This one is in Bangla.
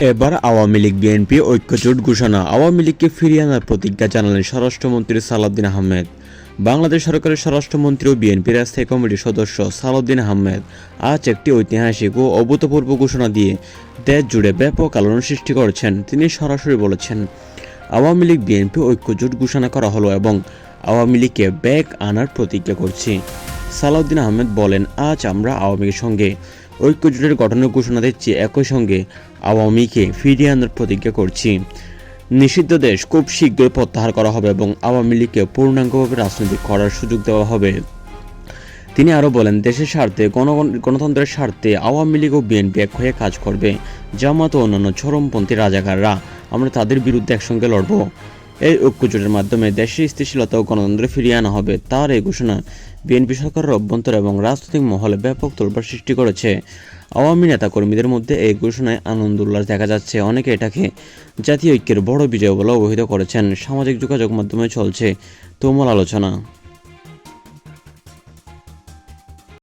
এবার আওয়ামী লীগ বিএনপি ঐক্যজোট ঘোষণা। আওয়ামী লীগকে ফিরিয়ে আনার প্রতিজ্ঞা জানালেন স্বরাষ্ট্রমন্ত্রী সালাউদ্দিন আহমেদ। বাংলাদেশ সরকারের স্বরাষ্ট্রমন্ত্রী ও বিএনপির স্থায়ী কমিটির সদস্য সালাউদ্দিন আহমেদ আজ একটি ঐতিহাসিক ও অভূতপূর্ব ঘোষণা দিয়ে দেশ জুড়ে ব্যাপক আলোড়ন সৃষ্টি করেছেন। তিনি সরাসরি বলেছেন, আওয়ামী লীগ বিএনপি ঐক্যজোট ঘোষণা করা হলো এবং আওয়ামী লীগকে ব্যাক আনার প্রতিজ্ঞা করছি। সালাউদ্দিন আহমেদ বলেন, আজ আমরা আওয়ামী লীগের সঙ্গে ঐক্যজোটের গঠনের ঘোষণা দিচ্ছি, একই সঙ্গে আওয়ামীকে ফিরিয়ে আনার প্রতিজ্ঞা করছি। নিষিদ্ধ দেশ খুব শীঘ্রই প্রত্যাহার করা হবে এবং আওয়ামী লীগকে পূর্ণাঙ্গভাবে রাজনীতি করার সুযোগ দেওয়া হবে। তিনি আরও বলেন, দেশের স্বার্থে গণতন্ত্রের স্বার্থে আওয়ামী লীগ ও বিএনপি এক হয়ে কাজ করবে। জামাত ও অন্যান্য চরমপন্থী রাজাকাররা, আমরা তাদের বিরুদ্ধে একসঙ্গে লড়ব। এই ঐক্যজোটের মাধ্যমে দেশের স্থিতিশীলতা ও গণতন্ত্র ফিরিয়ে আনা হবে। তার এই ঘোষণা বিএনপি সরকারের অভ্যন্তর এবং রাজনৈতিক মহলে ব্যাপক তোলপাড় সৃষ্টি করেছে। আওয়ামী নেতাকর্মীদের মধ্যে এই ঘোষণায় আনন্দ উল্লাস দেখা যাচ্ছে। অনেকে এটাকে জাতীয় ঐক্যের বড় বিজয় বলে অভিহিত করেছেন। সামাজিক যোগাযোগ মাধ্যমে চলছে তুমুল আলোচনা।